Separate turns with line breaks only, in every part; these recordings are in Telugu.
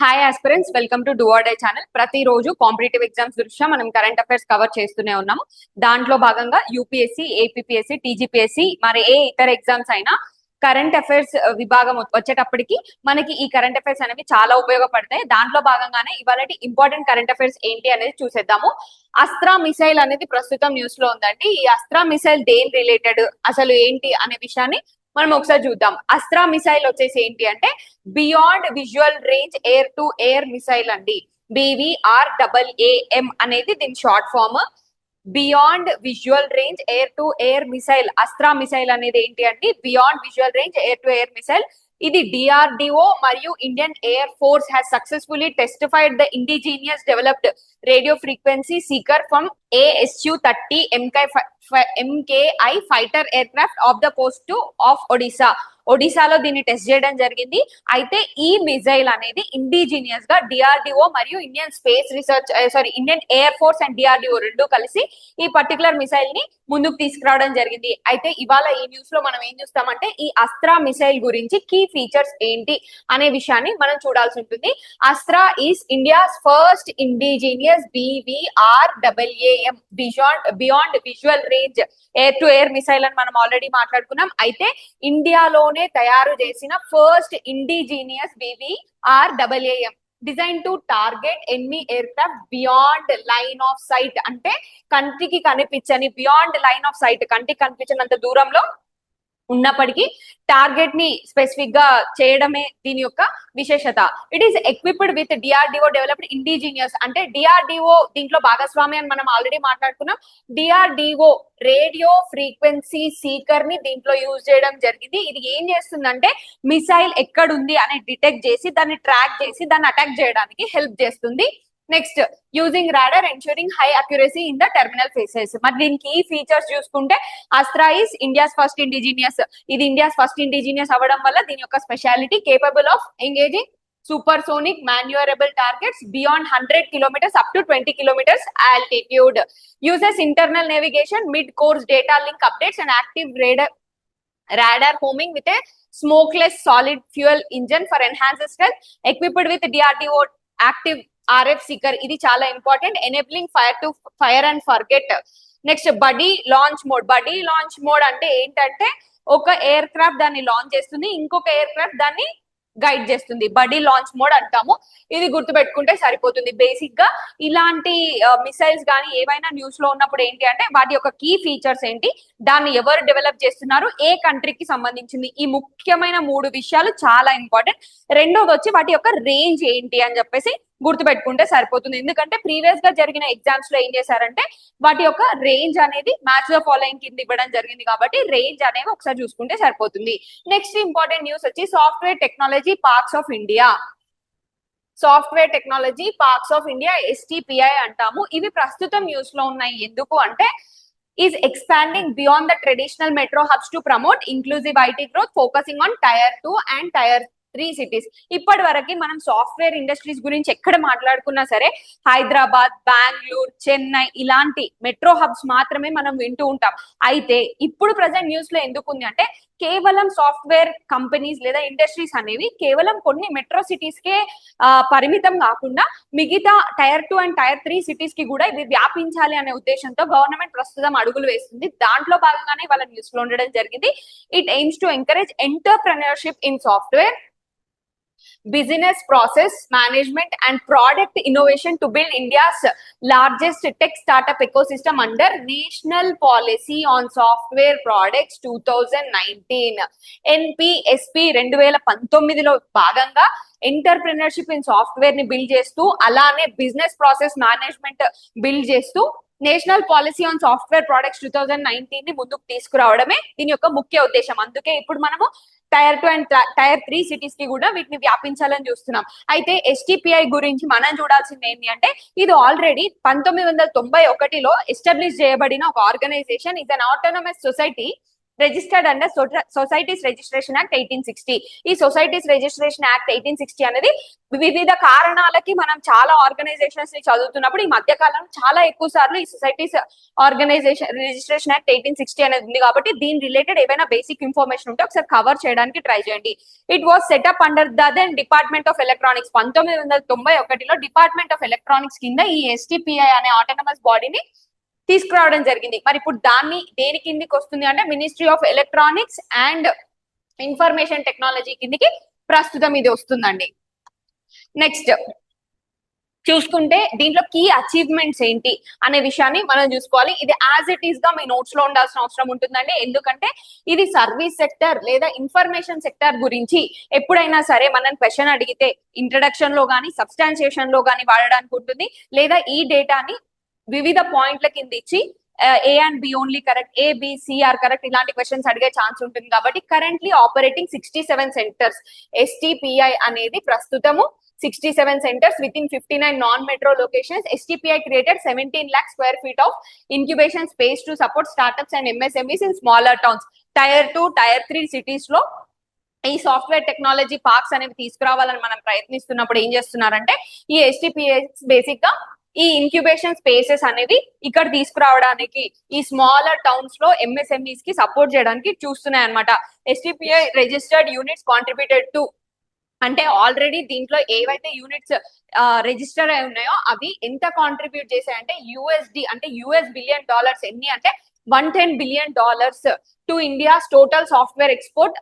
Hi aspirants, welcome to do or die channel. ప్రతిరోజు కాంపిటేటివ్ ఎగ్జామ్స్ దృష్ట్యా మనం కరెంట్ అఫైర్స్ కవర్ చేస్తూనే ఉన్నాము. దాంట్లో భాగంగా యూపీఎస్సీ, ఏపీపీఎస్సీ, టీజీపీఎస్సీ, మరి ఏ ఇతర ఎగ్జామ్స్ అయినా కరెంట్ అఫైర్స్ విభాగం వచ్చేటప్పటికి మనకి ఈ కరెంట్ అఫైర్స్ అనేవి చాలా ఉపయోగపడతాయి. దాంట్లో భాగంగానే ఇవాళ ఇంపార్టెంట్ కరెంట్ అఫైర్స్ ఏంటి అనేది చూసేద్దాము. అస్త్రా మిసైల్ అనేది ప్రస్తుతం న్యూస్ లో ఉందండి. ఈ అస్త్రా మిసైల్ దేని రిలేటెడ్, అసలు ఏంటి అనే విషయాన్ని మనం ఒకసారి చూద్దాం. అస్త్రా మిసైల్ వచ్చేసి ఏంటి అంటే beyond visual range air to air missile అండి. BVRAAM అనేది దీని short form. Beyond visual range air to air missile, Astra missile అనేది ఏంటి అంటే beyond visual range air to air మిసైల్. ఇది DRDO మరియు Indian air force has successfully testified the indigenous developed radio frequency seeker from ASU-30 MKI fighter aircraft off the coast of ఒడిశాలో దీన్ని టెస్ట్ చేయడం జరిగింది. అయితే ఈ మిసైల్ అనేది ఇండిజినియస్ గా DRDO మరియు Indian space research Indian air force and DRDO రెండు కలిసి ఈ పర్టికులర్ మిసైల్ ని ముందుకు తీసుకురావడం జరిగింది. అయితే ఇవాళ ఈ న్యూస్ లో మనం ఏం చూస్తామంటే ఈ అస్త్రా మిసైల్ గురించి కీ ఫీచర్స్ ఏంటి అనే విషయాన్ని మనం చూడాల్సి ఉంటుంది. Astra is India's first indigenous BVRAAM beyond visual range air to air missile అని మనం ఆల్రెడీ మాట్లాడుకున్నాం. అయితే ఇండియాలోనే తయారు చేసిన first indigenous BVRAAM design to target enemy aircraft beyond line of sight. అంటే కంటికి కనిపించని, బియాండ్ లైన్ ఆఫ్ సైట్, కంటికి కనిపించినంత దూరంలో ఉన్నప్పటికీ టార్గెట్ ని స్పెసిఫిక్ గా చేయడమే దీని యొక్క విశేషత. It is equipped with DRDO developed indigenous. అంటే DRDO దీంట్లో భాగస్వామి అని మనం ఆల్రెడీ మాట్లాడుకున్నాం. DRDO రేడియో ఫ్రీక్వెన్సీ సీకర్ ని దీంట్లో యూజ్ చేయడం జరిగింది. ఇది ఏం చేస్తుందంటే మిసైల్ ఎక్కడుంది అని డిటెక్ట్ చేసి దాన్ని ట్రాక్ చేసి దాన్ని అటాక్ చేయడానికి హెల్ప్ చేస్తుంది. Next, using radar ensuring high accuracy in the terminal faces. మరి దీనికి ఈ ఫీచర్స్ చూసుకుంటే Astra is India's first indigenous. ఇది ఇండియాస్ ఫస్ట్ ఇండిజినియస్ అవ్వడం వల్ల దీని యొక్క speciality capable of engaging supersonic maneuverable targets beyond 100 kilometers up to 20 kilometers altitude. Uses internal navigation, mid-course data link updates and active radar homing with a smokeless solid fuel engine for enhanced stealth. Equipped with DRDO active RF seeker. ఇది చాలా important. Enabling fire and forget. Next, buddy launch mode అంటే ఏంటంటే ఒక ఎయిర్ క్రాఫ్ట్ దాన్ని లాంచ్ చేస్తుంది, ఇంకొక ఎయిర్ క్రాఫ్ట్ దాన్ని గైడ్ చేస్తుంది. బడీ లాంచ్ మోడ్ అంటాము. ఇది గుర్తుపెట్టుకుంటే సరిపోతుంది. బేసిక్ గా ఇలాంటి మిసైల్స్ కానీ ఏవైనా న్యూస్ లో ఉన్నప్పుడు ఏంటి అంటే వాటి యొక్క కీ ఫీచర్స్ ఏంటి, దాన్ని ఎవరు డెవలప్ చేస్తున్నారు, ఏ కంట్రీకి సంబంధించింది, ఈ ముఖ్యమైన 3 విషయాలు చాలా ఇంపార్టెంట్. రెండోది వచ్చి వాటి యొక్క రేంజ్ ఏంటి అని చెప్పేసి గుర్తుపెట్టుకుంటే సరిపోతుంది. ఎందుకంటే ప్రీవియస్ గా జరిగిన ఎగ్జామ్స్ లో ఏం చేశారంటే వాటి యొక్క రేంజ్ అనేది మ్యాచ్ ద ఫాలోయింగ్ కింద ఇవ్వడం జరిగింది. కాబట్టి రేంజ్ అనేవి ఒకసారి చూసుకుంటే సరిపోతుంది. నెక్స్ట్ ఇంపార్టెంట్ న్యూస్ వచ్చి software technology parks of India. Software technology parks of India STPI అంటాము. ఇవి ప్రస్తుతం న్యూస్ లో ఉన్నాయి. ఎందుకు అంటే is expanding beyond the traditional metro hubs to promote inclusive IT growth, focusing on Tier 2 and Tier 3 cities. ఇప్పటి వరకు మనం సాఫ్ట్వేర్ ఇండస్ట్రీస్ గురించి ఎక్కడ మాట్లాడుకున్నా సరే హైదరాబాద్, బెంగళూరు, చెన్నై ఇలాంటి మెట్రో హబ్స్ మాత్రమే మనం వింటూ ఉంటాం. అయితే ఇప్పుడు ప్రజెంట్ న్యూస్ లో ఎందుకు ఉంది అంటే కేవలం సాఫ్ట్వేర్ కంపెనీస్ లేదా ఇండస్ట్రీస్ అనేవి కేవలం కొన్ని మెట్రో సిటీస్ కే పరిమితం కాకుండా మిగతా Tier 2 and Tier 3 సిటీస్ కి కూడా ఇవి వ్యాపించాలి అనే ఉద్దేశంతో గవర్నమెంట్ ప్రస్తుతం అడుగులు వేస్తుంది. దాంట్లో భాగంగానే వాళ్ళ న్యూస్ లో ఉండడం జరిగింది. It AIIMS to encourage entrepreneurship in software, business process management and product innovation to build India's largest tech startup ecosystem under National Policy on Software Products 2019. NPSP 2019లో భాగంగా ఎంటర్‌ప్రెన్యూర్‌షిప్ ఇన్ సాఫ్ట్వేర్ ని బిల్డ్ చేస్తూ అలానే బిజినెస్ ప్రాసెస్ మేనేజ్మెంట్ బిల్డ్ చేస్తూ national policy on software products 2019 ని ముందుకు తీసుకురావడమే దీని యొక్క ముఖ్య ఉద్దేశం. అందుకే ఇప్పుడు మనము Tier 2 and Tier 3 సిటీస్ కి కూడా వీటిని వ్యాపించాలని చూస్తున్నాం. అయితే STPI గురించి మనం చూడాల్సింది ఏంటి అంటే ఇది ఆల్రెడీ 1991లో ఎస్టాబ్లిష్ చేయబడిన ఒక organisation. Is an autonomous society registered under societies registration act 1860. ఈ సొసైటీస్ రిజిస్ట్రేషన్ యాక్ట్ 1860 అనేది వివిధ కారణాలకి మనం చాలా ఆర్గనైజేషన్స్ ని చదువుతున్నప్పుడు ఈ మధ్య కాలంలో చాలా ఎక్కువ సార్లు ఈ సొసైటీస్ ఆర్గనైజేషన్ రిజిస్ట్రేషన్ యాక్ట్ 1860 అనేది ఉంది కాబట్టి దీని రిలేటెడ్ ఏవైనా బేసిక్ ఇన్ఫర్మేషన్ ఉంటే ఒకసారి కవర్ చేయడానికి ట్రై చేయండి. It was set up under the then department of electronics. 1991లో డిపార్ట్మెంట్ ఆఫ్ ఎలక్ట్రానిక్స్ కింద ఈ ఎస్టిపిఐ అనే ఆటోనమస్ బాడీని తీసుకురావడం జరిగింది. మరి ఇప్పుడు దాన్ని దేని కిందికి వస్తుంది అంటే ministry of electronics and information technology కిందికి ప్రస్తుతం ఇది వస్తుందండి. నెక్స్ట్ చూసుకుంటే దీంట్లో కీ అచీవ్మెంట్స్ ఏంటి అనే విషయాన్ని మనం చూసుకోవాలి. ఇది యాజ్ ఇట్ ఈస్ గా మీ నోట్స్ లో ఉండాల్సిన అవసరం ఉంటుందండి. ఎందుకంటే ఇది సర్వీస్ సెక్టర్ లేదా ఇన్ఫర్మేషన్ సెక్టర్ గురించి ఎప్పుడైనా సరే మనం క్వశ్చన్ అడిగితే ఇంట్రడక్షన్ లో గానీ సబ్స్టాన్సియేషన్ లో గానీ వాడడానికి ఉంటుంది, లేదా ఈ డేటాని వివిధ పాయింట్ల కింద ఇచ్చి A and B only correct, A B C are correct ఇలాంటి క్వశ్చన్స్ అడిగే ఛాన్స్ ఉంటుంది. కాబట్టి కరెంట్లీ ఆపరేటింగ్ 67 సెంటర్స్. ఎస్టిపిఐ అనేది ప్రస్తుతము 67 centers within 59 non-metro locations. STPI created 17 lakh square feet of incubation space to support startups and MSMEs in smaller towns. Tier 2, Tier 3 cities లో ఈ సాఫ్ట్వేర్ టెక్నాలజీ పార్క్స్ అనేవి తీసుకురావాలని మనం ప్రయత్నిస్తున్నప్పుడు ఏం చేస్తున్నారంటే ఈ STPI బేసిక్ గా ఈ ఇంక్యుబేషన్ స్పేసెస్ అనేవి ఇక్కడ తీసుకురావడానికి ఈ స్మాలర్ టౌన్స్ లో MSMEs కి సపోర్ట్ చేయడానికి చూస్తున్నాయి అనమాట. STPI registered units contributed to అంటే ఆల్రెడీ దీంట్లో ఏవైతే యూనిట్స్ రిజిస్టర్ అయి ఉన్నాయో అవి ఎంత కాంట్రిబ్యూట్ చేశాయంటే USD అంటే US బిలియన్ డాలర్స్. ఎన్ని అంటే $110 billion to India's total software export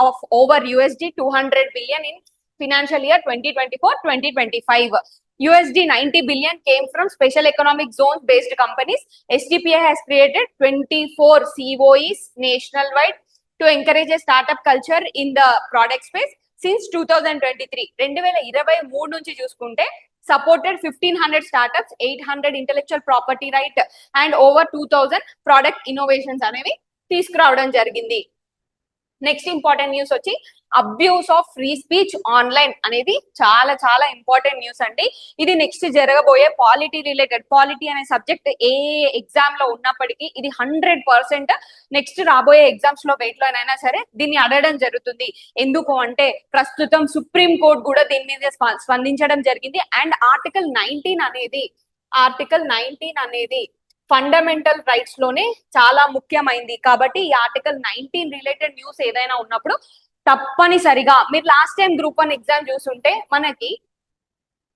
of over USD 200 billion in financial year 2024-2025. USD 90 billion came from special economic zones based companies. STPI has created 24 COEs nationwide to encourage a startup culture in the product space. Since 2023 2023 నుంచి చూసుకుంటే supported 1500 startups, 800 intellectual property right and over 2000 product innovations అనేవి తీసుకురావడం జరిగింది. నెక్స్ట్ ఇంపార్టెంట్ న్యూస్ వచ్చి abuse of free speech online అనేది చాలా చాలా ఇంపార్టెంట్ న్యూస్ అండి. ఇది నెక్స్ట్ జరగబోయే పాలిటీ రిలేటెడ్, పాలిటీ అనే సబ్జెక్ట్ ఏ ఎగ్జామ్ లో ఉన్నప్పటికీ ఇది 100% నెక్స్ట్ రాబోయే ఎగ్జామ్స్ లో వెయిట్లోనైనా సరే దీన్ని అడగడం జరుగుతుంది. ఎందుకు అంటే ప్రస్తుతం సుప్రీం కోర్టు కూడా దీని మీద స్పందించడం జరిగింది. అండ్ ఆర్టికల్ 19 అనేది ఫండమెంటల్ రైట్స్ లోనే చాలా ముఖ్యమైంది. కాబట్టి ఈ ఆర్టికల్ 19 రిలేటెడ్ న్యూస్ ఏదైనా ఉన్నప్పుడు తప్పనిసరిగా మీరు లాస్ట్ టైం గ్రూప్ 1 ఎగ్జామ్ చూసుంటే మనకి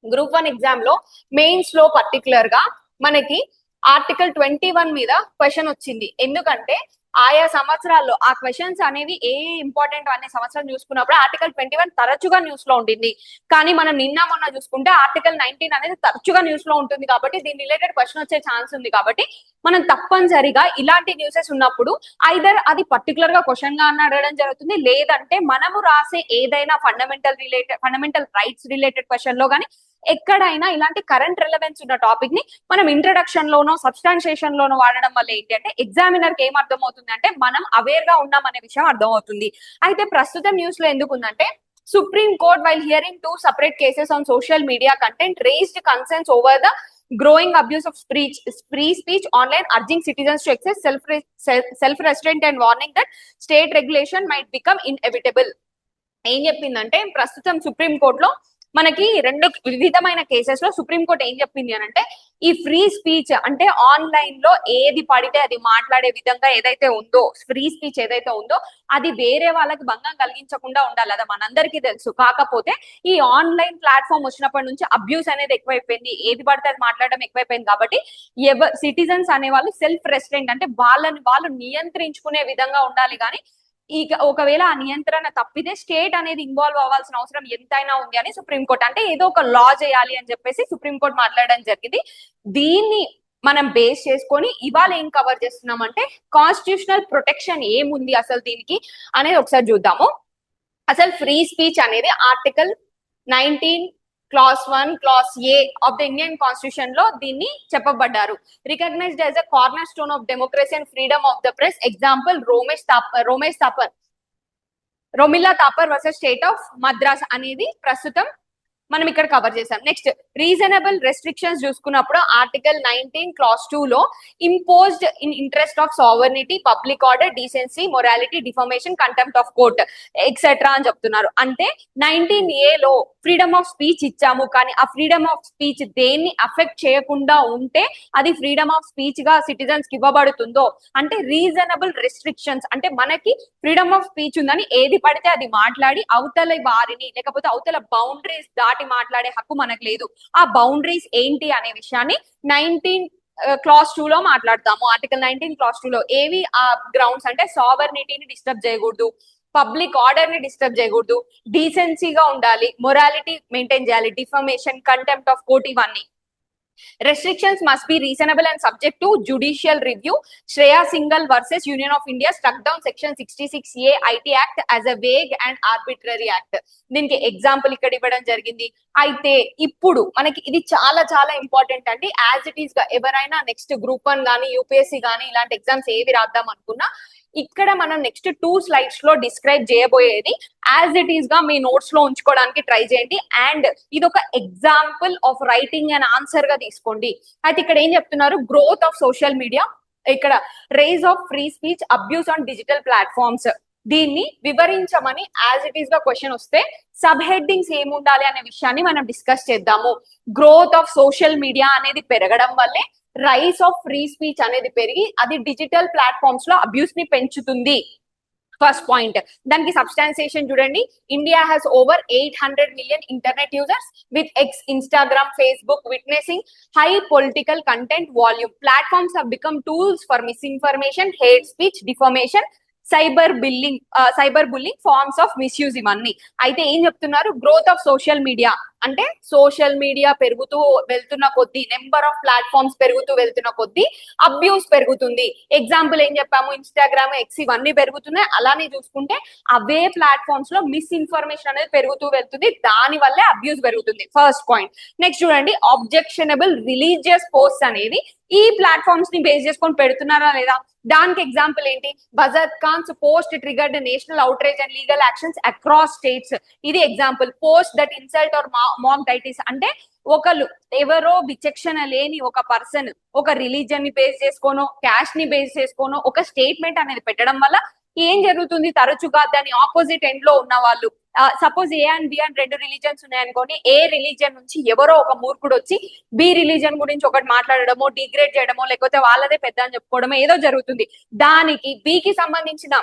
గ్రూప్ 1 ఎగ్జామ్ లో మెయిన్స్ లో పర్టికులర్ గా మనకి ఆర్టికల్ 21 మీద క్వశ్చన్ వచ్చింది. ఎందుకంటే ఆయా సంవత్సరాల్లో ఆ క్వశ్చన్స్ అనేవి ఏ ఇంపార్టెంట్ అనే సంవత్సరం చూసుకున్నప్పుడు ఆర్టికల్ 21 తరచుగా న్యూస్ లో ఉంటుంది. కానీ మనం నిన్న మొన్న చూసుకుంటే ఆర్టికల్ 19 అనేది తరచుగా న్యూస్ లో ఉంటుంది. కాబట్టి దీని రిలేటెడ్ క్వశ్చన్ వచ్చే ఛాన్స్ ఉంది. కాబట్టి మనం తప్పనిసరిగా ఇలాంటి న్యూసెస్ ఉన్నప్పుడు ఐదర్ అది పర్టికులర్ గా క్వశ్చన్ గా అడగడం జరుగుతుంది, లేదంటే మనము రాసే ఏదైనా ఫండమెంటల్ రైట్స్ రిలేటెడ్ క్వశ్చన్ లో కానీ ఎక్కడైనా ఇలాంటి కరెంట్ రిలవెన్స్ ఉన్న టాపిక్ ని మనం ఇంట్రడక్షన్ లోనో సబ్స్టాన్షియేషన్ లోనో వాడడం వల్ల ఏంటి అంటే ఎగ్జామినర్ కి ఏం అర్థమవుతుంది అంటే మనం అవేర్ గా ఉన్నాం అనే విషయం అర్థమవుతుంది. అయితే ప్రస్తుతం న్యూస్ లో ఎందుకు ఉందంటే supreme court while hearing 2 separate cases on social media content raised concerns over the growing abuse of free speech online, urging citizens to exercise self-restraint and warning that state regulation might become inevitable. ఏం చెప్పిందంటే ప్రస్తుతం సుప్రీం కోర్టులో మనకి 2 వివిధమైన కేసెస్ లో సుప్రీంకోర్టు ఏం చెప్పింది అని అంటే ఈ ఫ్రీ స్పీచ్ అంటే ఆన్లైన్ లో ఏది పడితే అది మాట్లాడే విధంగా ఏదైతే ఉందో ఫ్రీ స్పీచ్ ఏదైతే ఉందో అది వేరే వాళ్ళకి భంగం కలిగించకుండా ఉండాలి. అది మనందరికీ తెలుసు. కాకపోతే ఈ ఆన్లైన్ ప్లాట్ఫామ్ వచ్చినప్పటి నుంచి అబ్యూస్ అనేది ఎక్కువైపోయింది, ఏది పడితే అది మాట్లాడడం ఎక్కువైపోయింది. కాబట్టి సిటిజన్స్ అనే వాళ్ళు సెల్ఫ్ రెస్ట్రెంట్ అంటే వాళ్ళు నియంత్రించుకునే విధంగా ఉండాలి. కానీ ఒకవేళ ఆ నియంత్రణ తప్పితే స్టేట్ అనేది ఇన్వాల్వ్ అవ్వాల్సిన అవసరం ఎంతైనా ఉంది అని సుప్రీంకోర్టు అంటే ఏదో ఒక లా చేయాలి అని చెప్పేసి సుప్రీంకోర్టు మాట్లాడడం జరిగింది. దీన్ని మనం బేస్ చేసుకొని ఇవాళ ఏం కవర్ చేస్తున్నామంటే కాన్స్టిట్యూషనల్ ప్రొటెక్షన్ ఏముంది అసలు దీనికి అనేది ఒకసారి చూద్దాము. అసలు ఫ్రీ స్పీచ్ అనేది article 19 Clause 1, Clause A of the Indian Constitution లో దీన్ని చెప్పబడ్డారు. Recognised as a corner stone of democracy and freedom of the press. Example Romila Thapar versus state of Madras అనేది ప్రస్తుతం మనం ఇక్కడ కవర్ చేసాం. నెక్స్ట్ రీజనబుల్ రెస్ట్రిక్షన్స్ చూసుకున్నప్పుడు ఆర్టికల్ 19 క్లాస్ 2 లో imposed in interest of sovereignty, public order, decency, morality, defamation, contempt of court etcetera అని చెప్తున్నారు. అంటే 19A లో ఫ్రీడమ్ ఆఫ్ స్పీచ్ ఇచ్చాము, కానీ ఆ ఫ్రీడమ్ ఆఫ్ స్పీచ్ దేన్ని అఫెక్ట్ చేయకుండా ఉంటే అది ఫ్రీడమ్ ఆఫ్ స్పీచ్ గా సిటిజన్స్ కి ఇవ్వబడుతుందో, అంటే రీజనబుల్ రెస్ట్రిక్షన్స్ అంటే మనకి ఫ్రీడమ్ ఆఫ్ స్పీచ్ ఉందని ఏది పడితే అది మాట్లాడి అవతల వారిని లేకపోతే అవతల బౌండరీస్ దాటి మాట్లాడే హక్కు మనకు లేదు. ఆ బౌండరీస్ ఏంటి అనే విషయాన్ని 19 క్లాస్ 2 లో మాట్లాడతాము. ఆర్టికల్ 19 క్లాస్ 2 లో ఏవి ఆ గ్రౌండ్స్ అంటే సావర్నిటీని డిస్టర్బ్ చేయకూడదు, పబ్లిక్ ఆర్డర్ ని డిస్టర్బ్ చేయకూడదు, డీసెన్సీగా ఉండాలి, మొరాలిటీ మెయింటైన్ చేయాలి, డిఫర్మేషన్, కంటెంప్ట్ ఆఫ్ కోర్ట్ ఇవన్నీ. Restrictions must be reasonable and subject to judicial review. Shreya Singhal versus Union of India struck down section 66A IT Act as a vague and arbitrary act. దీనికి ఎగ్జాంపుల్ ఇక్కడ ఇవ్వడం జరిగింది. అయితే ఇప్పుడు మనకి ఇది చాలా చాలా ఇంపార్టెంట్ అండి. యాజ్ ఇట్ ఈస్ గా ఎవరైనా నెక్స్ట్ గ్రూప్ 1 కానీ యూపీఎస్సీ కానీ ఇలాంటి ఎగ్జామ్స్ ఏవి రాద్దాం అనుకున్నా ఇక్కడ మనం నెక్స్ట్ 2 స్లైడ్స్ లో డిస్క్రైబ్ చేయబోయేది యాజ్ ఇట్ ఈస్ గా మీ నోట్స్ లో ఉంచుకోవడానికి ట్రై చేయండి. అండ్ ఇది ఒక example of writing and answer గా తీసుకోండి. అయితే ఇక్కడ ఏం చెప్తున్నారు, గ్రోత్ ఆఫ్ సోషల్ మీడియా, ఇక్కడ rise of free speech, abuse on digital platforms, దీన్ని వివరించమని యాజ్ ఇట్ ఈస్ గా క్వశ్చన్ వస్తే సబ్ హెడ్డింగ్స్ ఏముండాలి అనే విషయాన్ని మనం డిస్కస్ చేద్దాము. గ్రోత్ ఆఫ్ సోషల్ మీడియా అనేది పెరగడం వల్లే రైస్ ఆఫ్ ఫ్రీ స్పీచ్ అనేది పెరిగి అది డిజిటల్ ప్లాట్ఫామ్స్ లో అబ్యూస్ ని పెంచుతుంది. First point. దానికి సబ్స్టాన్సియేషన్ చూడండి. India has over 800 million internet users with X, Instagram, Facebook witnessing high political content volume. Platforms have become tools for misinformation, hate speech, defamation, cyber bullying, forms of misuse ఇవన్నీ. అయితే ఏం చెప్తున్నారు, గ్రోత్ ఆఫ్ సోషల్ మీడియా అంటే సోషల్ మీడియా పెరుగుతూ వెళ్తున్న కొద్దీ, నెంబర్ ఆఫ్ ప్లాట్ఫామ్స్ పెరుగుతూ వెళ్తున్న కొద్దీ అబ్యూస్ పెరుగుతుంది. ఎగ్జాంపుల్ ఏం చెప్పాము, ఇన్స్టాగ్రామ్, ఎక్స్ ఇవన్నీ పెరుగుతున్నాయి. అలానే చూసుకుంటే అవే ప్లాట్ఫామ్స్ లో మిస్ఇన్ఫర్మేషన్ అనేది పెరుగుతూ వెళ్తుంది, దాని వల్లే అబ్యూస్ పెరుగుతుంది. First point. నెక్స్ట్ చూడండి, ఆబ్జెక్షనబుల్ రిలీజియస్ పోస్ట్ అనేది ఈ ప్లాట్ఫామ్స్ ని బేస్ చేసుకొని పెడుతున్నారా లేదా. దానికి ఎగ్జాంపుల్ ఏంటి, బజార్ Khan's post triggered national outrage and legal actions across states. ఇది example. Post that insult or mock deities అంటే ఒకళ్ళు ఎవరో విచక్షణ లేని ఒక పర్సన్ ఒక రిలీజన్ ని బేస్ చేసుకోనో, క్యాస్ట్ ని బేస్ చేసుకోనో ఒక స్టేట్మెంట్ అనేది పెట్టడం వల్ల ఏం జరుగుతుంది, తరచుగా దాని ఆపోజిట్ ఎండ్ లో ఉన్న వాళ్ళు, సపోజ్ ఏ అండ్ బి అని 2 రిలీజన్స్ ఉన్నాయనుకోండి, ఏ రిలీజన్ నుంచి ఎవరో ఒక మూర్ఖుడు వచ్చి బి రిలీజన్ గురించి ఒకటి మాట్లాడడమో, డిగ్రేడ్ చేయడమో, లేకపోతే వాళ్ళదే పెద్ద అని చెప్పుకోవడమో ఏదో జరుగుతుంది. దానికి బికి సంబంధించిన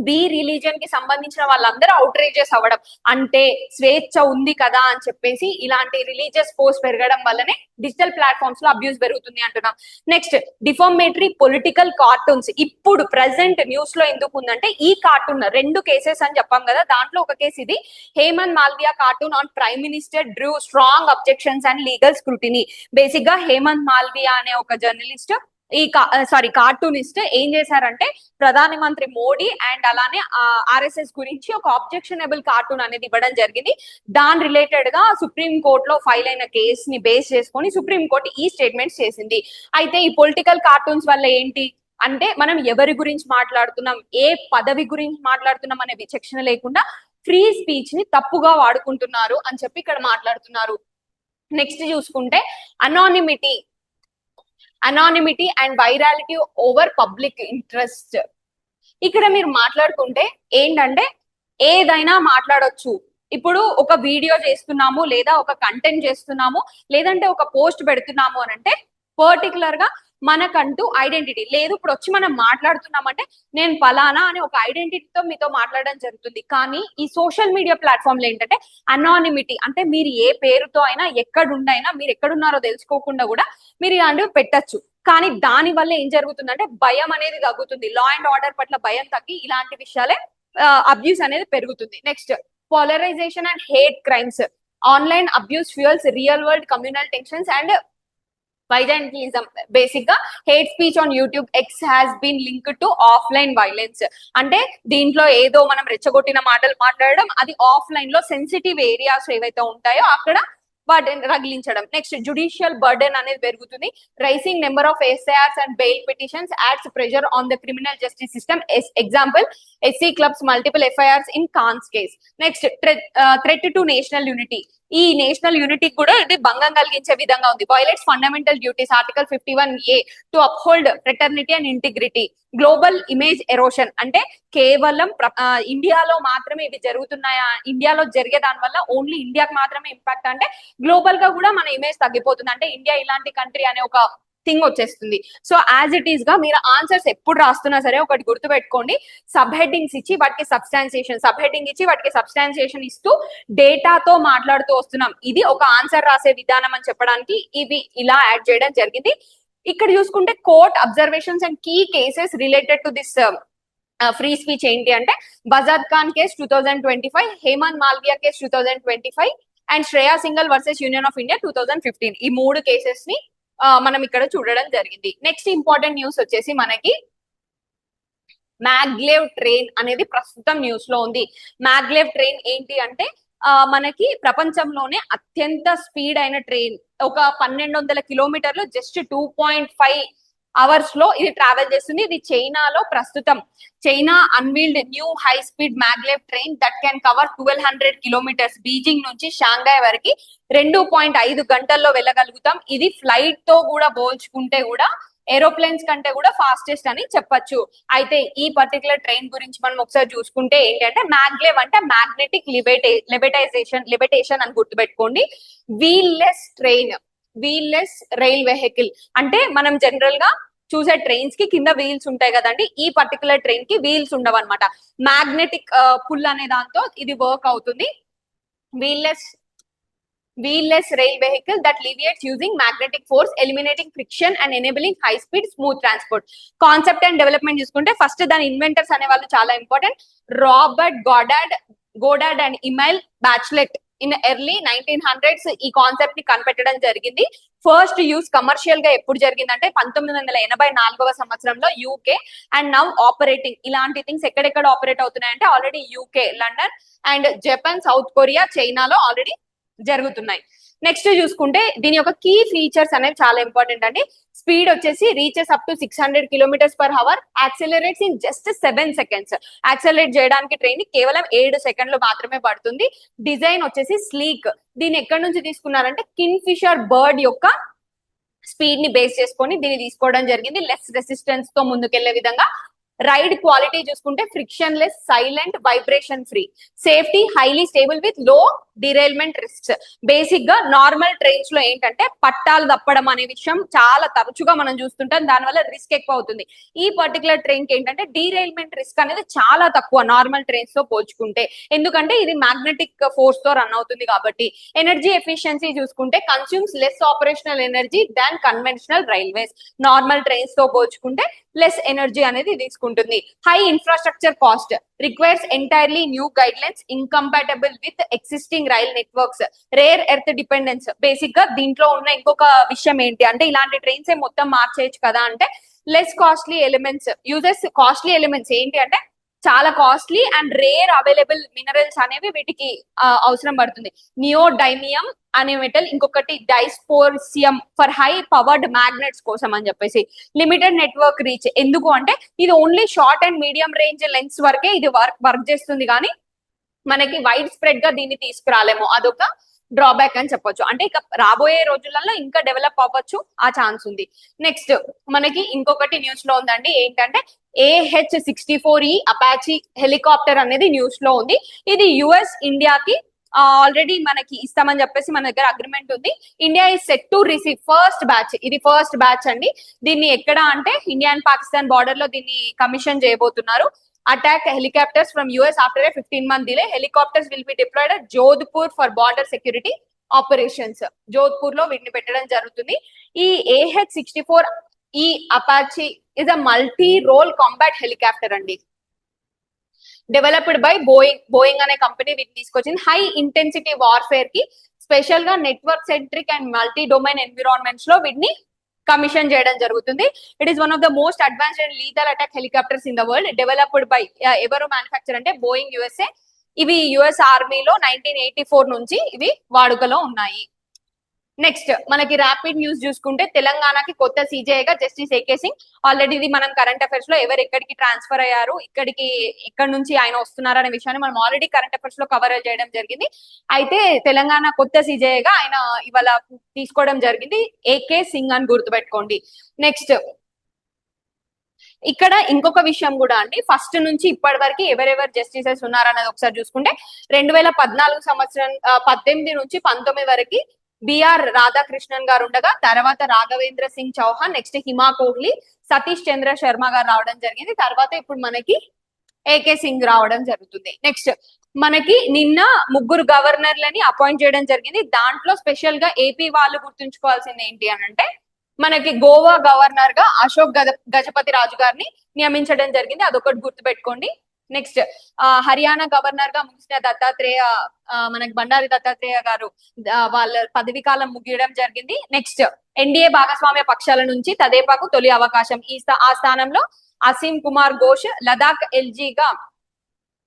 బి రిలీజన్ కి సంబంధించిన వాళ్ళందరూ అవుట్రేజెస్ అవ్వడం, అంటే స్వేచ్ఛ ఉంది కదా అని చెప్పేసి ఇలాంటి రిలీజియస్ పోస్ట్ పెరగడం వల్లనే డిజిటల్ ప్లాట్ఫామ్స్ లో అబ్యూస్ పెరుగుతుంది అంటున్నాం. Next, defamatory political cartoons. ఇప్పుడు ప్రెసెంట్ న్యూస్ లో ఎందుకు ఉందంటే ఈ కార్టూన్ 2 కేసెస్ అని చెప్పాం కదా, దాంట్లో ఒక కేసు ఇది, Hemant Malviya cartoon on prime minister drew strong objections and legal scrutiny. Basic గా హేమంత్ మాల్వియా అనే ఒక జర్నలిస్ట్ కార్టూనిస్ట్ ఏం చేశారంటే ప్రధాని మంత్రి మోడీ అండ్ అలానే ఆర్ఎస్ఎస్ గురించి ఒక ఆబ్జెక్షనబుల్ కార్టూన్ అనేది ఇవ్వడం జరిగింది. దాని రిలేటెడ్ గా సుప్రీం కోర్ట్ లో ఫైల్ అయిన కేసు ని బేస్ చేసుకొని సుప్రీం కోర్ట్ ఈ స్టేట్మెంట్స్ చేసింది. అయితే ఈ పొలిటికల్ కార్టూన్స్ వల్ల ఏంటి అంటే మనం ఎవరి గురించి మాట్లాడుతున్నాం, ఏ పదవి గురించి మాట్లాడుతున్నాం అనే విచక్షణ లేకుండా ఫ్రీ స్పీచ్ ని తప్పుగా వాడుకుంటున్నారు అని చెప్పి ఇక్కడ మాట్లాడుతున్నారు. నెక్స్ట్ చూసుకుంటే anonymity and virality over public interest. ఇక్కడ మీరు మాట్లాడుకుంటే ఏంటంటే ఏదైనా మాట్లాడొచ్చు. ఇప్పుడు ఒక వీడియో చేస్తున్నాము లేదా ఒక కంటెంట్ చేస్తున్నాము లేదంటే ఒక పోస్ట్ పెడుతున్నాము అని అంటే పర్టికులర్ గా మనకంటూ ఐడెంటిటీ లేదు. ఇప్పుడు వచ్చి మనం మాట్లాడుతున్నామంటే నేను ఫలానా అనే ఒక ఐడెంటిటీతో మీతో మాట్లాడడం జరుగుతుంది. కానీ ఈ సోషల్ మీడియా ప్లాట్ఫామ్ లో ఏంటంటే అనానిమిటీ అంటే మీరు ఏ పేరుతో అయినా ఎక్కడుండైనా మీరు ఎక్కడున్నారో తెలుసుకోకుండా కూడా మీరు ఇలాంటివి పెట్టచ్చు. కానీ దాని వల్ల ఏం జరుగుతుందంటే భయం అనేది తగ్గుతుంది, లా అండ్ ఆర్డర్ పట్ల భయం తగ్గి ఇలాంటి విషయాలే అబ్యూస్ అనేది పెరుగుతుంది. Next, polarisation and hate crimes. Online abuse fuels real world communal tensions and vigilantism. బేసిక్ గా hate speech on YouTube X has been linked to offline violence. అంటే దీంట్లో ఏదో మనం రెచ్చగొట్టిన మాటలు మాట్లాడడం, అది ఆఫ్లైన్ లో సెన్సిటివ్ ఏరియాస్ ఏవైతే ఉంటాయో అక్కడ వాటిని రగిలించడం. నెక్స్ట్, జుడిషియల్ బర్డెన్ అనేది పెరుగుతుంది. Rising number of FIRs and bail petitions adds pressure on the criminal justice system. Example, SC clubs multiple FIRs in Khan's case. Next, threat to national unity. ఈ నేషనల్ యూనిటీ కూడా ఇది భంగం కలిగించే విధంగా ఉంది. Violates fundamental duties article 51A to uphold fraternity and integrity. Global image erosion అంటే కేవలం ఇండియాలో మాత్రమే ఇవి జరుగుతున్నాయా, ఇండియాలో జరిగే దాని వల్ల ఓన్లీ ఇండియాకి మాత్రమే ఇంపాక్ట్, అంటే గ్లోబల్ గా కూడా మన ఇమేజ్ తగ్గిపోతుంది, అంటే ఇండియా ఇలాంటి కంట్రీ అనే ఒక థింగ్ వచ్చేస్తుంది. సో యాజ్ ఇట్ ఈస్ గా మీరు ఆన్సర్స్ ఎప్పుడు రాస్తున్నా సరే ఒకటి గుర్తుపెట్టుకోండి, సబ్ హెడ్డింగ్స్ ఇచ్చి వాటికి సబ్స్టాన్సియేషన్, సబ్ హెడ్డింగ్ ఇచ్చి వాటికి సబ్స్టాన్సియేషన్ ఇస్తూ డేటాతో మాట్లాడుతూ వస్తున్నాం. ఇది ఒక ఆన్సర్ రాసే విధానం అని చెప్పడానికి ఇవి ఇలా యాడ్ చేయడం జరిగింది. ఇక్కడ చూసుకుంటే court observations and key cases related to this free speech ఏంటి అంటే బజాద్ Khan case 2025, Hemant Malviya case 2025 and Shreya Singhal versus Union of India 2015. ఈ 3 కేసెస్ ని మనం ఇక్కడ చూడడం జరిగింది. నెక్స్ట్ ఇంపార్టెంట్ న్యూస్ వచ్చేసి మనకి మ్యాగ్లేవ్ ట్రైన్ అనేది ప్రస్తుతం న్యూస్ లో ఉంది. మ్యాగ్లేవ్ ట్రైన్ ఏంటి అంటే మనకి ప్రపంచంలోనే అత్యంత స్పీడ్ అయిన ట్రైన్, ఒక 1200 కిలోమీటర్లు జస్ట్ 2.5 అవర్స్ లో ఇది ట్రావెల్ చేస్తుంది. ఇది చైనాలో ప్రస్తుతం China unveiled new high speed maglev train that can cover 1200 kilometres. Beijing నుంచి షాంఘై వరకు 2.5 గంటల్లో వెళ్ళగలుగుతాం. ఇది ఫ్లైట్ తో కూడా పోల్చుకుంటే కూడా ఏరోప్లేన్స్ కంటే కూడా ఫాస్టెస్ట్ అని చెప్పొచ్చు. అయితే ఈ పర్టికులర్ ట్రైన్ గురించి మనం ఒకసారి చూసుకుంటే ఏంటంటే మ్యాగ్లేవ్ అంటే మ్యాగ్నెటిక్ లిబెటేషన్ అని గుర్తుపెట్టుకోండి. వీల్లెస్ ట్రైన్, వీల్లెస్ రైల్ వెహికల్ అంటే మనం జనరల్ గా చూసే ట్రైన్స్ కి కింద వీల్స్ ఉంటాయి కదండి, ఈ పర్టికులర్ ట్రైన్ కి వీల్స్ ఉండవు అనమాట. మ్యాగ్నెటిక్ పుల్ అనే దాంతో ఇది వర్క్ అవుతుంది. వీల్లెస్ rail vehicle that leviates using magnetic force, eliminating friction and enabling high speed smooth transport. Concept and development చూసుకుంటే ఫస్ట్ దాని ఇన్వెంటర్స్ అనే వాళ్ళు చాలా important. Robert Goddard and Emile Bachelet in early 1900s ఈ కాన్సెప్ట్ ని కనిపెట్టడం జరిగింది. ఫస్ట్ యూస్ కమర్షియల్ గా ఎప్పుడు జరిగిందంటే 1984వ సంవత్సరంలో యూకే. అండ్ నౌ ఆపరేటింగ్ ఇలాంటి థింగ్స్ ఎక్కడెక్కడ ఆపరేట్ అవుతున్నాయంటే already UK, London and Japan, South Korea, చైనాలో ఆల్రెడీ జరుగుతున్నాయి. నెక్స్ట్ చూసుకుంటే దీని యొక్క కీ ఫీచర్స్ అనేవి చాలా ఇంపార్టెంట్ అండి. స్పీడ్ వచ్చేసి reaches up to 600 kilometres per hour, accelerates in just 7 seconds. Accelerate చేయడానికి ట్రైన్ కేవలం 7 సెకండ్లు మాత్రమే పడుతుంది. డిజైన్ వచ్చేసి స్లీక్. దీన్ని ఎక్కడి నుంచి తీసుకున్నారంటే కింగ్ ఫిషర్ బర్డ్ యొక్క స్పీడ్ ని బేస్ చేసుకొని దీన్ని తీసుకోవడం జరిగింది, లెస్ రెసిస్టెన్స్ తో ముందుకెళ్లే విధంగా. రైడ్ క్వాలిటీ చూసుకుంటే friction less, silent, vibration free, safety highly stable with లో డిరైల్మెంట్ రిస్క్స్. బేసిక్ గా నార్మల్ ట్రైన్స్ లో ఏంటంటే పట్టాలు తప్పడం అనే విషయం చాలా తరచుగా మనం చూస్తుంటాం, దానివల్ల రిస్క్ ఎక్కువ అవుతుంది. ఈ పర్టికులర్ ట్రైన్ కి ఏంటంటే డీరైల్మెంట్ రిస్క్ అనేది చాలా తక్కువ నార్మల్ ట్రైన్స్ తో పోల్చుకుంటే, ఎందుకంటే ఇది మ్యాగ్నెటిక్ ఫోర్స్ తో రన్ అవుతుంది కాబట్టి. ఎనర్జీ ఎఫిషియన్సీ చూసుకుంటే consumes less operational energy than conventional railways. Normal trains తో పోల్చుకుంటే లెస్ ఎనర్జీ అనేది తీసుకుంటుంది. High infrastructure cost, requires entirely new guide lines, incompatible with existing rail networks, rare earth dependence. బేసిక్ గా దీంట్లో ఉన్న ఇంకొక విషయం ఏంటి అంటే ఇలాంటి ట్రైన్స్ మొత్తం మార్చేయచ్చు కదా అంటే less costly elements uses. Costly elements ఏంటి అంటే చాలా costly and rare available minerals అనేవి వీటికి అవసరం పడుతుంది. నియోడైమియం అనే మెటల్, ఇంకొకటి డైస్పోర్సియం ఫర్ హై పవర్డ్ మ్యాగ్నెట్స్ కోసం అని చెప్పేసి. లిమిటెడ్ నెట్వర్క్ రీచ్, ఎందుకు అంటే ఇది only short and medium range lens వరకే ఇది వర్క్ చేస్తుంది, కానీ మనకి వైడ్ స్ప్రెడ్ గా దీన్ని తీసుకురాలేము, అదొక డ్రాబ్యాక్ అని చెప్పొచ్చు. అంటే ఇక రాబోయే రోజులలో ఇంకా డెవలప్ అవ్వచ్చు, ఆ ఛాన్స్ ఉంది. నెక్స్ట్ మనకి ఇంకొకటి న్యూస్ లో ఉందండి, ఏంటంటే AH-64E అపాచీ హెలికాప్టర్ అనేది న్యూస్ లో ఉంది. ఇది యుఎస్ ఇండియాకి ఆల్రెడీ మనకి ఇస్తామని చెప్పేసి మన దగ్గర అగ్రిమెంట్ ఉంది. India is set to receive first batch, ఇది ఫస్ట్ బ్యాచ్ అండి. దీన్ని ఎక్కడ అంటే ఇండియా అండ్ పాకిస్తాన్ బార్డర్ లో దీన్ని కమిషన్ చేయబోతున్నారు. Attack helicopters from US after a 15-month delay. Helicopters will be deployed at Jodhpur for border security operations. Jodhpur లో వీటిని పెట్టడం జరుగుతుంది. ఈ AH-64E Apache is a multi role combat helicopter అండి. డెవలప్డ్ బై బోయింగ్ అనే కంపెనీ వీటిని తీసుకొచ్చింది. హై ఇంటెన్సిటీ వార్ఫేర్ కి స్పెషల్ గా network centric and multi domain environments లో వీటిని కమిషన్ చేయడం జరుగుతుంది. It is one of the most advanced and lethal attack helicopters in the world. Developed by ఎవరు మ్యానుఫ్యాక్చర్ అంటే బోయింగ్ USA. ఇవి యుఎస్ ఆర్మీలో 1984 నుంచి ఇవి వాడుకలో ఉన్నాయి. నెక్స్ట్ మనకి ర్యాపిడ్ న్యూస్ చూసుకుంటే తెలంగాణకి కొత్త సీజేగా జస్టిస్ ఏకే సింగ్. ఆల్రెడీ ఇది మనం కరెంట్ అఫైర్స్ లో ఎవరు ఎక్కడికి ట్రాన్స్ఫర్ అయ్యారు, ఇక్కడ నుంచి ఆయన వస్తున్నారు అనే విషయాన్ని మనం ఆల్రెడీ కరెంట్ అఫైర్స్ లో కవర్ చేయడం జరిగింది. అయితే తెలంగాణ కొత్త సీజేగా ఆయన ఇవాళ తీసుకోవడం జరిగింది, ఏకే సింగ్ అని గుర్తుపెట్టుకోండి. నెక్స్ట్ ఇక్కడ ఇంకొక విషయం కూడా అండి, ఫస్ట్ నుంచి ఇప్పటి వరకు ఎవరెవరు జస్టిసెస్ ఉన్నారన్నది ఒకసారి చూసుకుంటే 2014 సంవత్సరం 18 నుంచి 19 వరకు బిఆర్ రాధాకృష్ణన్ గారు ఉండగా, తర్వాత రాఘవేంద్ర సింగ్ చౌహాన్, నెక్స్ట్ హిమా కోహ్లీ, సతీష్ చంద్ర శర్మ గారు రావడం జరిగింది. తర్వాత ఇప్పుడు మనకి ఏకే సింగ్ రావడం జరుగుతుంది. నెక్స్ట్ మనకి నిన్న 3 గవర్నర్లని అపాయింట్ చేయడం జరిగింది. దాంట్లో స్పెషల్ గా ఏపీ వాళ్ళు గుర్తుంచుకోవాల్సింది ఏంటి అని అంటే, మనకి గోవా గవర్నర్ గా అశోక్ గజపతి రాజు గారిని నియమించడం జరిగింది, అదొకటి గుర్తుపెట్టుకోండి. నెక్స్ట్ హర్యానా గవర్నర్ గా ముగిసిన దత్తాత్రేయ, మనకి బండారి దత్తాత్రేయ గారు వాళ్ళ పదవి కాలం ముగియడం జరిగింది. నెక్స్ట్ ఎన్డీఏ భాగస్వామ్య పక్షాల నుంచి తదేపాకు తొలి అవకాశం, ఆ స్థానంలో అసీం కుమార్ ఘోష్, లదాఖ్ ఎల్జీగా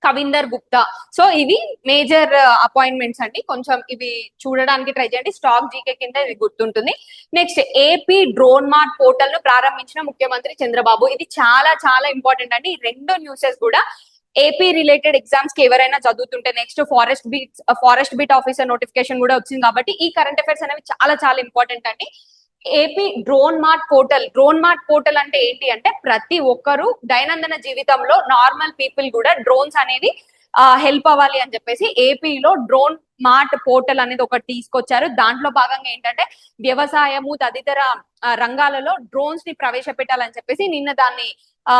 కవిందర్ గుప్తా. సో ఇవి మేజర్ అపాయింట్మెంట్స్ అండి, కొంచెం ఇవి చూడడానికి ట్రై చేయండి, స్టాక్ జీకే కింద ఇది గుర్తుంటుంది. Next AP drone mart portal ను ప్రారంభించిన ముఖ్యమంత్రి చంద్రబాబు. ఇది చాలా చాలా ఇంపార్టెంట్ అండి. ఈ రెండు న్యూసెస్ కూడా ఏపీ రిలేటెడ్ ఎగ్జామ్స్ కి ఎవరైనా చదువుతుంటే, next forest beat officer notification కూడా వచ్చింది కాబట్టి ఈ కరెంట్ అఫైర్స్ అనేవి చాలా చాలా ఇంపార్టెంట్ అండి. ఏపీ డ్రోన్ మార్ట్ పోర్టల్ అంటే ఏంటి అంటే, ప్రతి ఒక్కరు దైనందిన జీవితంలో నార్మల్ పీపుల్ కూడా డ్రోన్స్ అనేది హెల్ప్ అవ్వాలి అని చెప్పేసి ఏపీలో డ్రోన్ మార్ట్ పోర్టల్ అనేది ఒకటి తీసుకొచ్చారు. దాంట్లో భాగంగా ఏంటంటే వ్యవసాయము తదితర రంగాలలో డ్రోన్స్ ని ప్రవేశపెట్టాలని చెప్పేసి నిన్న దాన్ని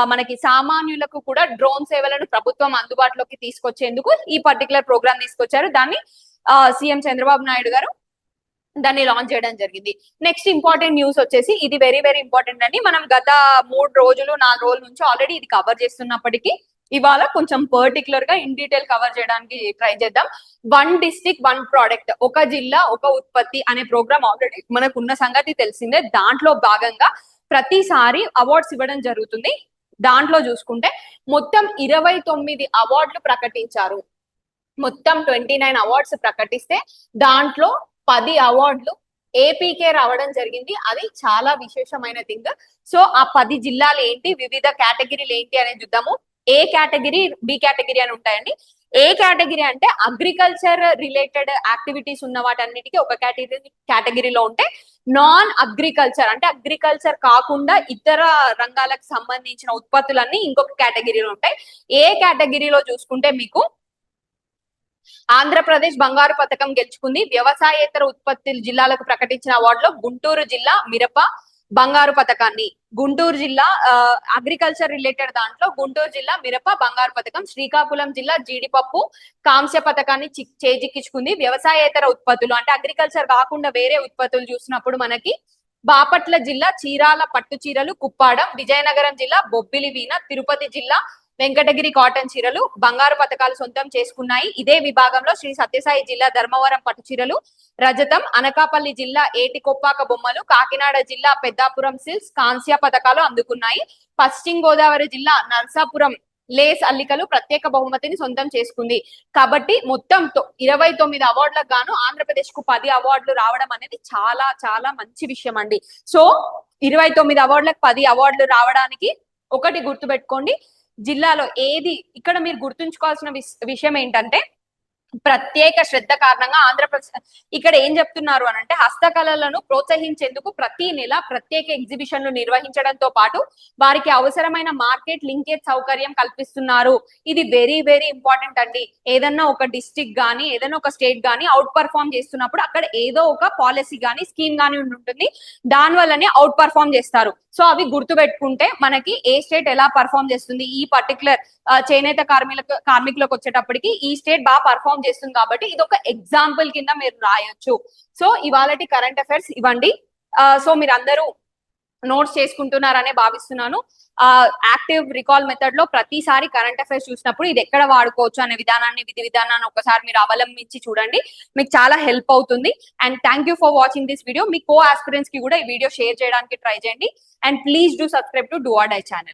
మనకి సామాన్యులకు కూడా డ్రోన్ సేవలను ప్రభుత్వం అందుబాటులోకి తీసుకొచ్చేందుకు ఈ పర్టికులర్ ప్రోగ్రామ్ తీసుకొచ్చారు. దాన్ని సీఎం చంద్రబాబు నాయుడు గారు దాన్ని లాంచ్ చేయడం జరిగింది. నెక్స్ట్ ఇంపార్టెంట్ న్యూస్ వచ్చేసి, ఇది వెరీ వెరీ ఇంపార్టెంట్ అండి. మనం గత 4 రోజుల నుంచి ఆల్రెడీ ఇది కవర్ చేస్తున్నప్పటికీ ఇవాళ కొంచెం పర్టికులర్ గా ఇన్ డీటెయిల్ కవర్ చేయడానికి ట్రై చేద్దాం. 1 డిస్ట్రిక్ట్ 1 ప్రోడక్ట్, ఒక జిల్లా ఒక ఉత్పత్తి అనే ప్రోగ్రామ్ ఆల్రెడీ మనకున్న సంగతి తెలిసిందే. దాంట్లో భాగంగా ప్రతిసారి అవార్డ్స్ ఇవ్వడం జరుగుతుంది. దాంట్లో చూసుకుంటే మొత్తం 29 అవార్డులు ప్రకటించారు. మొత్తం 29 అవార్డ్స్ ప్రకటిస్తే దాంట్లో 10 అవార్డులు ఏపీకే రావడం జరిగింది. అది చాలా విశేషమైన థింగ్. సో ఆ 10 జిల్లాలు ఏంటి, వివిధ కేటగిరీలు ఏంటి అనేది చూద్దాము. ఏ కేటగిరీ, బి కేటగిరీ అని ఉంటాయండి. ఏ కేటగిరీ అంటే అగ్రికల్చర్ రిలేటెడ్ యాక్టివిటీస్ ఉన్న వాటన్నిటికీ ఒక కేటగిరీలో ఉంటే, నాన్ అగ్రికల్చర్ అంటే అగ్రికల్చర్ కాకుండా ఇతర రంగాలకు సంబంధించిన ఉత్పత్తులన్నీ ఇంకొక కేటగిరీలో ఉంటాయి. ఏ కేటగిరీలో చూసుకుంటే మీకు ఆంధ్రప్రదేశ్ బంగారు పథకం గెలుచుకుంది. వ్యవసాయేతర ఉత్పత్తుల జిల్లాలకు ప్రకటించిన అవార్డులో గుంటూరు జిల్లా మిరప బంగారు పథకాన్ని, గుంటూరు జిల్లా అగ్రికల్చర్ రిలేటెడ్ దాంట్లో గుంటూరు జిల్లా మిరప బంగారు పథకం, శ్రీకాకుళం జిల్లా జీడిపప్పు కాంస్య పథకాన్ని చేజిక్కించుకుంది. వ్యవసాయేతర ఉత్పత్తులు అంటే అగ్రికల్చర్ కాకుండా వేరే ఉత్పత్తులు చూసినప్పుడు మనకి బాపట్ల జిల్లా చీరాల పట్టు చీరలు కుప్పాడం, విజయనగరం జిల్లా బొబ్బిలి వీణ, తిరుపతి జిల్లా వెంకటగిరి కాటన్ చీరలు బంగారు పథకాలు సొంతం చేసుకున్నాయి. ఇదే విభాగంలో శ్రీ సత్యసాయి జిల్లా ధర్మవరం పట్టు చీరలు రజతం, అనకాపల్లి జిల్లా ఏటికొప్పాక బొమ్మలు, కాకినాడ జిల్లా పెద్దాపురం సిల్క్స్ కాంస్య పథకాలు అందుకున్నాయి. పశ్చిమ గోదావరి జిల్లా నర్సాపురం లేస్ అల్లికలు ప్రత్యేక బహుమతిని సొంతం చేసుకుంది. కాబట్టి మొత్తం 29 అవార్డులకు గాను ఆంధ్రప్రదేశ్ కు 10 అవార్డులు రావడం అనేది చాలా చాలా మంచి విషయం అండి. సో 29 అవార్డులకు 10 అవార్డులు రావడానికి ఒకటి గుర్తుపెట్టుకోండి, జిల్లాలో ఏది. ఇక్కడ మీరు గుర్తుంచుకోవాల్సిన విషయం ఏంటంటే, ప్రత్యేక శ్రద్ధ కారణంగా ఆంధ్రప్రదేశ్ ఇక్కడ ఏం చెప్తున్నారు అని అంటే, హస్తకళలను ప్రోత్సహించేందుకు ప్రతి నెల ప్రత్యేక ఎగ్జిబిషన్లు నిర్వహించడంతో పాటు వారికి అవసరమైన మార్కెట్ లింకేజ్ సౌకర్యం కల్పిస్తున్నారు. ఇది వెరీ వెరీ ఇంపార్టెంట్ అండి. ఏదన్నా ఒక డిస్ట్రిక్ట్ గానీ ఏదైనా ఒక స్టేట్ గానీ అవుట్ పర్ఫార్మ్ చేస్తున్నప్పుడు అక్కడ ఏదో ఒక పాలసీ గానీ స్కీమ్ గానీ ఉంటుంది, దాని వల్లనే అవుట్ పర్ఫార్మ్ చేస్తారు. సో అవి గుర్తు పెట్టుకుంటే మనకి ఏ స్టేట్ ఎలా పర్ఫార్మ్ చేస్తుంది, ఈ పర్టికులర్ చేనేత కార్మికులకు వచ్చేటప్పటికి ఈ స్టేట్ బాగా పర్ఫార్మ్ చేస్తుంది కాబట్టి ఇది ఒక ఎగ్జాంపుల్ కింద మీరు రాయొచ్చు. సో ఇవాళటి కరెంట్ అఫైర్స్ ఇవ్వండి. సో మీరు అందరూ నోట్స్ చేసుకుంటున్నారనే భావిస్తున్నాను. యాక్టివ్ రికాల్ మెథడ్ లో ప్రతిసారి కరెంట్ అఫైర్స్ చూసినప్పుడు ఇది ఎక్కడ వాడుకోవచ్చు అనే విధి విధానాన్ని ఒకసారి మీరు అవలంబించి చూడండి, మీకు చాలా హెల్ప్ అవుతుంది. And thank you for watching this video. మీ కో ఆస్పిరెంట్స్ కి కూడా ఈ వీడియో షేర్ చేయడానికి ట్రై చేయండి. And please do subscribe to do or die channel.